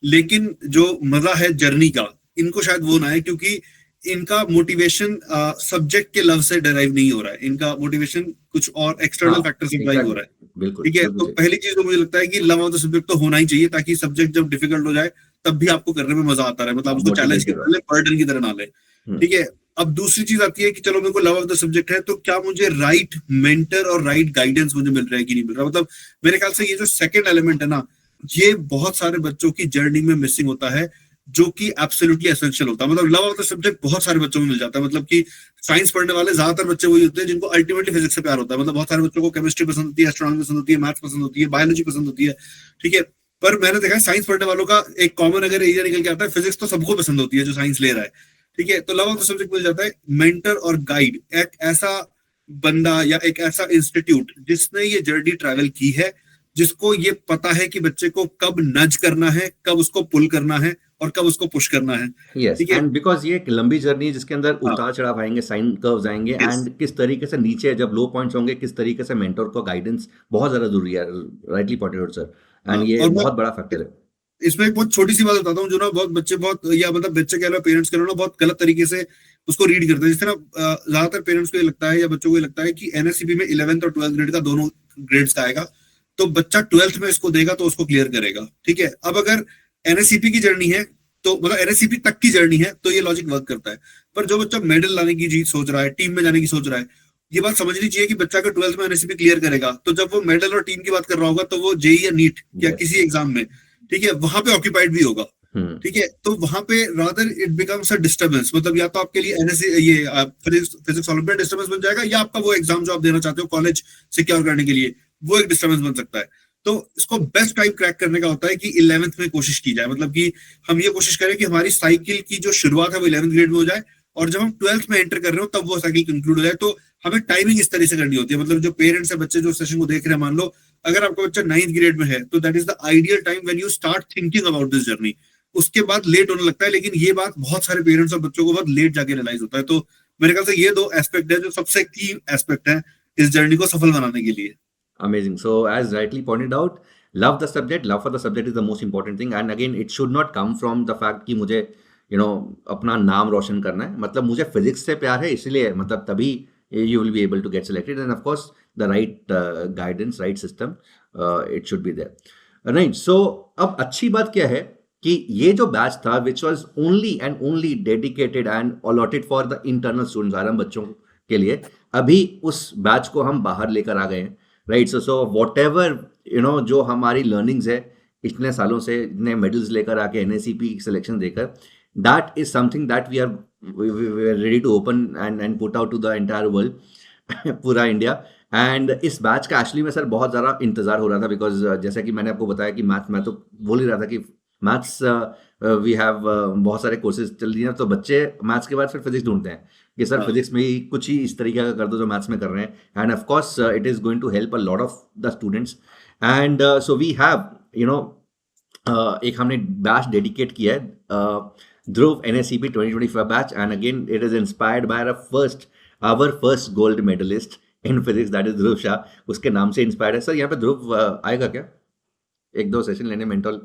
लेकिन जो मजा है जर्नी का, इनको शायद वो ना है, क्योंकि इनका मोटिवेशन सब्जेक्ट के लव से डराइव नहीं हो रहा है, इनका मोटिवेशन कुछ और एक्सटर्नल फैक्टर से ड्राइव हो रहा है, ठीक है। तो पहली चीज तो मुझे लगता है कि लव ऑफ द सब्जेक्ट तो होना ही चाहिए, ताकि सब्जेक्ट जब डिफिकल्ट हो जाए तब भी आपको करने में मजा आता रहे, मतलब उसको चैलेंज की तरह, बर्डन की तरह ना ले, ठीक है। अब दूसरी चीज आती है कि चलो मेरे को लव ऑफ द सब्जेक्ट है, तो क्या मुझे राइट मेंटर और राइट गाइडेंस मुझे मिल रहा है कि नहीं मिल रहा। मतलब मेरे ख्याल से ये जो सेकंड एलिमेंट है ना, ये बहुत सारे बच्चों की जर्नी में मिसिंग होता है, जो कि एब्सोल्युटली एसेंशियल होता है। मतलब लव ऑफ द सब्जेक्ट बहुत सारे बच्चों में मिल जाता है, मतलब कि साइंस पढ़ने वाले ज्यादातर बच्चे वही होते हैं जिनको अल्टीमेटली फिजिक्स से प्यार होता है। मतलब बहुत सारे बच्चों को केमिस्ट्री पसंद होती है, एस्ट्रोनॉमी पसंद होती है, मैथ्स पसंद होती है, बायोलॉजी पसंद होती है, ठीक है। पर मैंने देखा है साइंस पढ़ने वालों का एक कॉमन अगर एरिया निकल के आता है, फिजिक्स तो सबको पसंद होती है जो साइंस ले रहा है, ठीक है। तो लव ऑफ द सब्जेक्ट मिल जाता है। मेंटर और गाइड, एक ऐसा बंदा या एक ऐसा इंस्टीट्यूट जिसने ये जर्नी ट्रैवल की है, जिसको ये पता है कि बच्चे को कब नज करना है, कब उसको पुल करना है और कब उसको पुश करना है। यस, एंड बिकॉज ये एक लंबी जर्नी है जिसके अंदर उतार चढ़ाव आएंगे, साइन कर्व्स आएंगे, एंड किस तरीके से नीचे जब लो पॉइंट्स होंगे, किस तरीके से मेंटर को गाइडेंस बहुत ज्यादा जरूरी है, rightly pointed out sir, and ये बहुत बड़ा फैक्टर है। इसमें एक बहुत छोटी सी बात बताता हूँ जो ना बहुत बच्चे या मतलब बच्चे कह लो, पेरेंट्स कह लो ना, बहुत गलत तरीके से उसको रीड करते हैं। जिस तरह ज्यादातर पेरेंट्स को ये लगता है या बच्चों को ये लगता है कि NSEP में 11th और 12th ग्रेड का दोनों ग्रेड्स का आएगा, तो बच्चा 12th में इसको देगा तो उसको क्लियर करेगा, ठीक है। अब अगर NSEP की जर्नी है, तो मतलब NSEP तक की जर्नी है, तो ये लॉजिक वर्क करता है। पर जो बच्चा मेडल लाने की चीज सोच रहा है, टीम में जाने की सोच रहा है, ये बात समझनी चाहिए कि बच्चा अगर 12th में NSEP क्लियर करेगा, तो जब वो मेडल और टीम की बात कर रहा होगा, तो वो जेईई या नीट या किसी एग्जाम में, ठीक है, वहां पे ऑक्यूपाइड भी होगा, ठीक है। तो वहां पे rather it becomes a disturbance, मतलब या तो आपके लिए फिजिक्स ओलंपियाड डिस्टर्बेंस बन जाएगा, या आपका वो एग्जाम जो आप देना चाहते हो कॉलेज सिक्योर करने के लिए, वो एक डिस्टर्बेंस बन सकता है। तो इसको बेस्ट टाइम क्रैक करने का होता है कि 11th में कोशिश की जाए, मतलब कि हम ये कोशिश करें कि हमारी साइकिल की जो शुरुआत है वो 11th ग्रेड में हो जाए, और जब हम 12th में एंटर कर रहे हो तब वो साइकिल कंक्लूड हो जाए। तो हमें टाइमिंग इस तरह से करनी होती है, मतलब जो पेरेंट्स है, बच्चे जो सेशन को देख रहे हैं, मान लो अगर आपका बच्चा 9th ग्रेड में है तो that is the ideal time when you start thinking about this journey. उसके बाद लेट होने लगता है, लेकिन ये बात बहुत सारे पेरेंट्स और बच्चों को बहुत लेट जाके रियलाइज होता है। तो मेरे ख्याल से ये दो एस्पेक्ट है जो सबसे की एस्पेक्ट है इस जर्नी को सफल बनाने के लिए। Amazing. So, as rightly pointed out, love the subject. Love for the subject is the most important thing. And again, it should not come from the fact कि मुझे अपना नाम रोशन करना है, मतलब मुझे फिजिक्स से प्यार है इसलिए, मतलब तभी you will be able to get selected, and of course the right guidance, right system, it should be there. Right. So अब अच्छी बात क्या है कि ये जो बैच था which was only and only dedicated and allotted for the internal students, आराम बच्चों के लिए, अभी उस बैच को हम बाहर लेकर आ गए हैं। राइट। सो वॉट एवर जो हमारी लर्निंग्स है इतने सालों से, इतने मेडल्स लेकर आके एनएसीपी सिलेक्शन देकर, that is something that we are ready to open and put out to the entire world, पूरा इंडिया। एंड इस बैच का एक्चुअली में सर बहुत ज़्यादा इंतजार हो रहा था, बिकॉज जैसा कि मैंने आपको बताया कि मैथ्स, मैं तो बोल ही रहा था कि मैथ्स वी हैव बहुत सारे कोर्सेज चल रही हैं, तो बच्चे मैथ्स के बाद फिर फिजिक्स ढूंढते हैं कि सर फिजिक्स में ही कुछ ही इस तरीके का कर दो जो मैथ्स में कर रहे हैं। And of course it is going to help a lot of the students. And so we have एक हमने बैच डेडिकेट किया है, Dhruv NSCP 2025 batch, and again it is inspired by our first gold medallist in physics, that is Dhruv Shah. उसके नाम से inspired है। Sir यहाँ पे ध्रुव आएगा क्या एक दो सेशन लेने mental?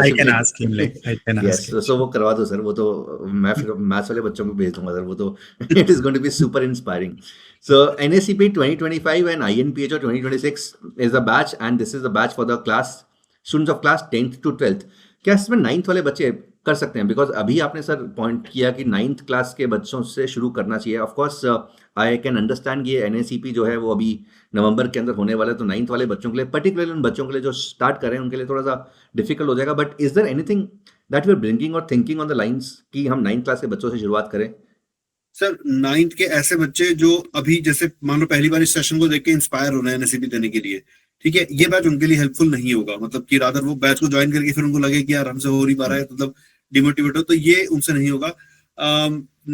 I can ask him, like I can ask him. So वो करवा दो सर, वो तो मैं फिर मैथ्स वाले बच्चों को भेज दूंगा सर, वो तो it is going to be super inspiring. So NSCP 2025 and INPHO 2026 is the batch, and this is the batch for the students of class 10th to 12th. क्या इसमें 9th वाले बच्चे कर सकते हैं? बिकॉज अभी आपने सर पॉइंट किया कि 9th क्लास के बच्चों से शुरू करना चाहिए। ऑफकोर्स आई कैन अंडरस्टैंड ये NSCP जो है वो अभी नवंबर के अंदर होने वाला है, तो 9th वाले बच्चों के लिए, पर्टिकुलरली उन बच्चों के लिए जो स्टार्ट कर रहे हैं, उनके लिए थोड़ा सा डिफिकल्ट हो जाएगा। But is there anything that you are bringing और थिंकिंग ऑन द लाइंस कि हम 9th क्लास के बच्चों से शुरुआत करें? सर 9th के ऐसे बच्चे जो अभी जैसे मान लो पहली बार इस सेशन को देख के इंस्पायर हो रहे हैं NSCP देने के लिए, ठीक है, ये बैच उनके लिए हेल्पफुल नहीं होगा। मतलब कि रादर वो बैच को ज्वाइन करके फिर उनको लगे कि यार हमसे हो नहीं पा रहा है, मतलब डिमोटिवेट हो, तो ये उनसे नहीं होगा।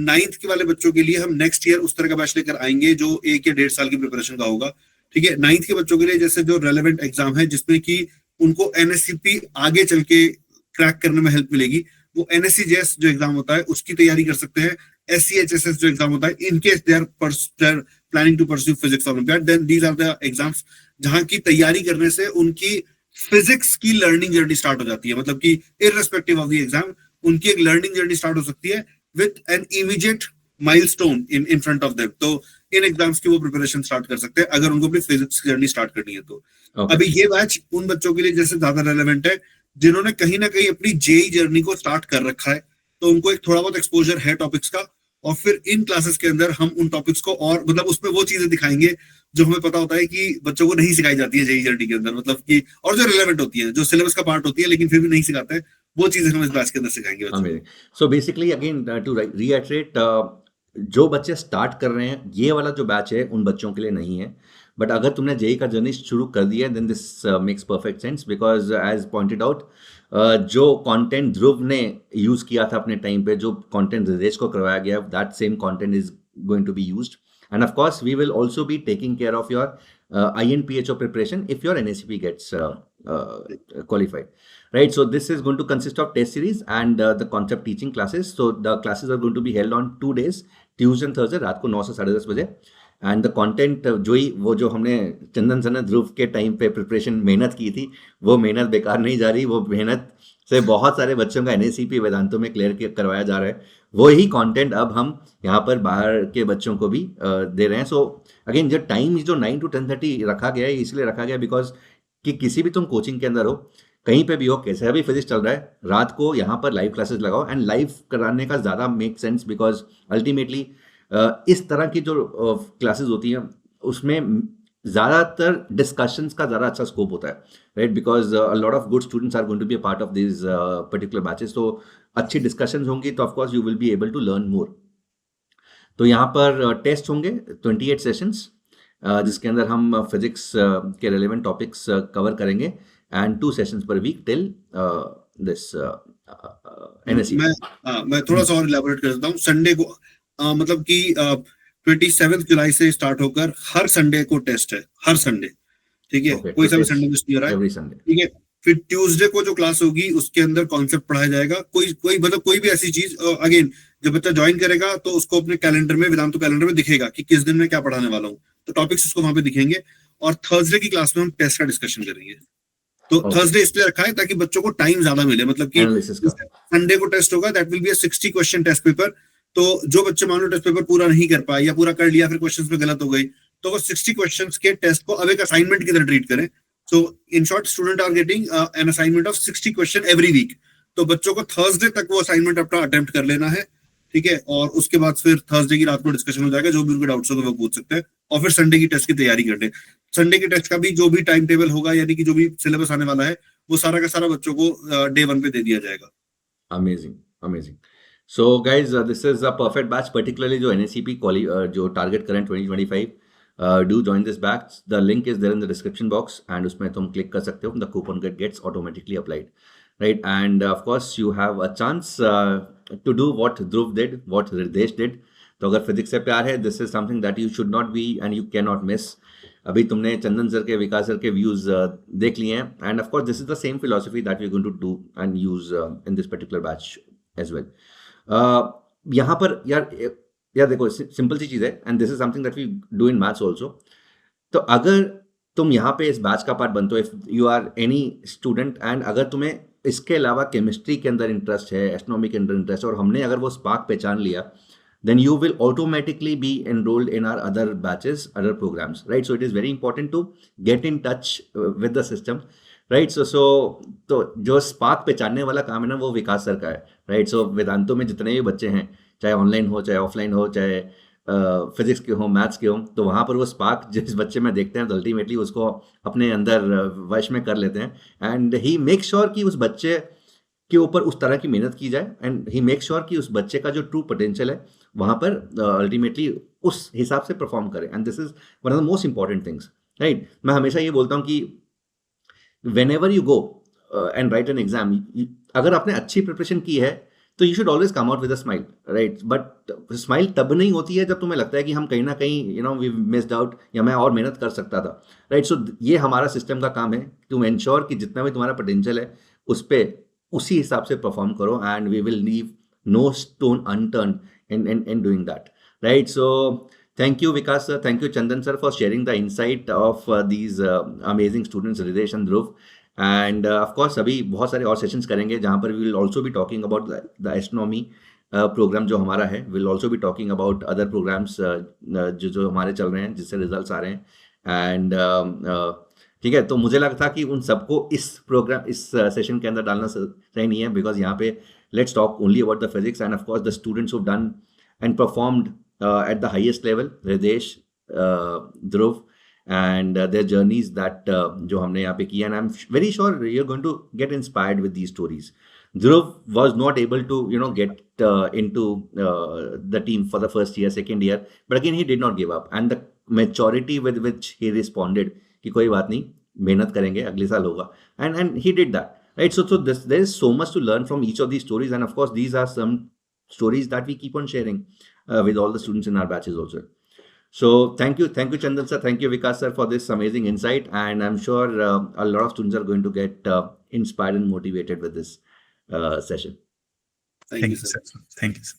9th के वाले बच्चों के लिए हम नेक्स्ट ईयर उस तरह का बैच लेकर आएंगे जो 1 या 1.5 साल की प्रिपरेशन का होगा। ठीक है, 9th के बच्चों के लिए जैसे जो रेलेवेंट एग्जाम है जिसमें कि उनको NSCP आगे चल के क्रैक करने में हेल्प मिलेगी, वो NSCJS जो एग्जाम होता है उसकी तैयारी कर सकते हैं। SCHSS जो एग्जाम होता है, in case they are planning to pursue physics olympiad, then these are the exams जहां की तैयारी करने से उनकी फिजिक्स की लर्निंग जर्नी स्टार्ट हो जाती है। मतलब कि इररेस्पेक्टिव ऑफ द एग्जाम उनकी एक लर्निंग जर्नी स्टार्ट हो सकती है with an immediate milestone in front of them. तो इन एग्जाम्स की वो प्रिपरेशन स्टार्ट कर सकते हैं अगर उनको अपनी फिजिक्स जर्नी स्टार्ट करनी है तो। अभी ये बैच उन बच्चों के लिए जैसे ज्यादा रेलेवेंट है जिन्होंने कहीं ना कहीं अपनी जेई जर्नी को स्टार्ट कर रखा है, तो उनको एक थोड़ा बहुत एक्सपोजर है टॉपिक्स का, और फिर इन क्लासेस के अंदर हम उन टॉपिक्स को और मतलब उसमें वो चीजें दिखाएंगे जो हमें पता होता है कि बच्चों को नहीं सिखाई जाती है जेई जर्नी के अंदर, मतलब कि और जो रिलेवेंट होती है, जो सिलेबस का पार्ट होती है लेकिन फिर भी नहीं सिखाते हैं, वो चीजें हम इस बैच के अंदर सिखाएंगे। So basically again to reiterate, जो बच्चे स्टार्ट कर रहे हैं ये वाला जो बैच है उन बच्चों के लिए नहीं है, बट अगर तुमने जेई का जर्नी शुरू कर दिया है then this makes perfect sense, because as pointed out जो कंटेंट ध्रुव ने यूज किया था अपने टाइम पे, जो कंटेंट रिदेश को करवाया गया, that same content is going to be used, and of course we will also be taking care of your INPHO preparation if your NSCP gets qualified, right? So this is going to consist of test series and the concept teaching classes. So the classes are going to be held on 2 days, Tuesday and Thursday, रात को 9 से 10:30 बजे। And the content जो हमने चंदन sir ने ध्रुव के time पे preparation मेहनत की थी, वो मेहनत बेकार नहीं जा रही, वो मेहनत से बहुत सारे बच्चों का NSCP वेदांतों में क्लियर करवाया जा रहा है। वही कंटेंट अब हम यहाँ पर बाहर के बच्चों को भी दे रहे हैं। सो अगेन जो टाइम जो 9 to 10:30 रखा गया है, इसलिए रखा गया बिकॉज कि किसी भी तुम कोचिंग के अंदर हो, कहीं पे भी हो, कैसे भी फिजिक्स चल रहा है, रात को यहाँ पर लाइव क्लासेस लगाओ। एंड लाइव कराने का ज़्यादा मेक सेंस बिकॉज अल्टीमेटली इस तरह की जो क्लासेस होती हैं उसमें ज़्यादातर डिस्कशंस का ज़्यादा अच्छा स्कोप होता है, right? Because a lot of good students are going to be a part of this particular batches, तो अच्छी डिस्कशंस होंगी तो of course you will be able to learn more. तो यहाँ पर टेस्ट होंगे 28 सेशंस, जिसके अंदर हम फिजिक्स के रिलेवेंट टॉपिक्स कवर करेंगे and 2 sessions per week till this NSE. मैं थोड़ा सा और इलैबोरेट कर देता हूँ. संडे को मतलब कि 27 जुलाई से स्टार्ट होकर हर संडे को टेस्ट है, हर संडे. ठीक है, Okay, कोई so सा भी test संडे मिस नहीं हो रहा है. every Sunday. ठीक है, फिर ट्यूसडे को जो क्लास होगी उसके अंदर कॉन्सेप्ट पढ़ाया जाएगा. कोई मतलब कोई भी ऐसी चीज अगेन जब बच्चा ज्वाइन करेगा तो उसको अपने कैलेंडर में, वेदांतु कैलेंडर में दिखेगा कि किस दिन में क्या पढ़ाने वाला हूँ, तो टॉपिक्स उसको वहां पे दिखेंगे. और थर्सडे की क्लास में हम टेस्ट का डिस्कशन करेंगे. तो Okay. थर्सडे इसलिए रखा है ताकि बच्चों को टाइम ज्यादा मिले. मतलब कि Analysis का. संडे को टेस्ट होगा, that will be 60 question test paper. तो जो बच्चे मान लो टेस्ट पेपर पूरा नहीं कर पाए या पूरा कर लिया फिर क्वेश्चंस में गलत हो गई, तो वो 60 क्वेश्चंस के टेस्ट को अब एक असाइनमेंट की तरह ट्रीट करें. So in short student are getting an assignment of 60 question every week. तो बच्चों को थर्सडे तक वो असाइनमेंट अपना अटेम्प्ट कर लेना है. ठीक है, और उसके बाद फिर थर्सडे की रात को डिस्कशन हो जाएगा, जो भी उनके डाउट्स होंगे वो पूछ सकते हैं. और फिर संडे की टेस्ट की तैयारी करते. संडे के टेस्ट का भी जो भी टाइम टेबल होगा, यानी कि जो भी सिलेबस आने वाला है, वो सारा का सारा बच्चों को डे 1 पे दे दिया जाएगा. Amazing, amazing. So guys, this is a perfect batch, particularly जो NSEP जो target current 2025. Do join this batch. The link is there in the description box, and उसमें तुम click कर सकते हो. The coupon code gets automatically applied, right? And of course, you have a chance to do what Dhruv did, what Ridesh did. तो अगर physics से प्यार है, this is something that you should not be and you cannot miss. अभी तुमने चंदन sir के, विकास sir के views देख लिए हैं, and of course this is the same philosophy that we are going to do and use in this particular batch as well. यहाँ पर यार देखो, सिंपल सी चीज़ है, and this is something that we do in maths also. तो अगर तुम यहाँ पे इस बैच का पार्ट बनते हो, if you are any student, and अगर तुम्हें इसके अलावा केमिस्ट्री के अंदर इंटरेस्ट है, एस्ट्रोनॉमी के अंदर इंटरेस्ट है, और हमने अगर वो स्पार्क पहचान लिया, then you will automatically be enrolled in our other batches, other programs, right? So it is very important to get in touch with the system, right? तो जो स्पार्क पहचानने वाला काम है ना, वो विकास सर का है, right? So वेदांतों में जितने भी बच्चे हैं, चाहे ऑनलाइन हो, चाहे ऑफलाइन हो, चाहे फिजिक्स के हो, मैथ्स के हो, तो वहाँ पर वो स्पार्क जिस बच्चे में देखते हैं, अल्टीमेटली उसको अपने अंदर वश में कर लेते हैं, एंड ही मेक श्योर कि उस बच्चे के ऊपर उस तरह की मेहनत की जाए, एंड ही मेक श्योर कि उस बच्चे का जो ट्रू पोटेंशियल है वहाँ पर अल्टीमेटली उस हिसाब से परफॉर्म करे. And this is one of the most important things, right? मैं हमेशा ये बोलता हूँ कि when ever you go and right an exam, अगर आपने अच्छी प्रिपरेशन की है तो you should always come out with a smile, right? But smile तब नहीं होती है जब तुम्हें लगता है कि हम कहीं ना कहीं you know we missed out, या मैं और मेहनत कर सकता था, राइट? सो ये हमारा सिस्टम का काम है टू एंश्योर कि जितना भी तुम्हारा पोटेंशियल है उस पर उसी हिसाब से परफॉर्म करो, and we will leave no stone unturned in doing that, right? So thank you Vikas sir, thank you Chandan sir for sharing the insight of these amazing students Ridesh and Dhruv, and of course अभी बहुत सारे और sessions करेंगे जहाँ पर we will also be talking about the astronomy program जो हमारा है. we'll also be talking about other programs जो हमारे चल रहे हैं, जिससे रिजल्ट्स आ रहे हैं, एंड ठीक है. तो मुझे लगता कि उन सबको इस प्रोग्राम, इस सेशन के अंदर डालना सही नहीं है, बिकॉज यहाँ पे let's talk only about the physics, and of course the students who've done and performed at the highest level, Ridesh, Dhruv, and their journeys that जो हमने यहाँ पे किया, and I'm very sure you're going to get inspired with these stories. Dhruv was not able to get into the team for the first year, second year, but again he did not give up, and the maturity with which he responded कि कोई बात नहीं, मेहनत करेंगे, अगले साल होगा, and he did that. Right, so there is so much to learn from each of these stories, and of course these are some stories that we keep on sharing with all the students in our batches also. So thank you Chandan sir, thank you Vikas sir for this amazing insight, and I'm sure a lot of students are going to get inspired and motivated with this session. Thank you sir. Thank you sir.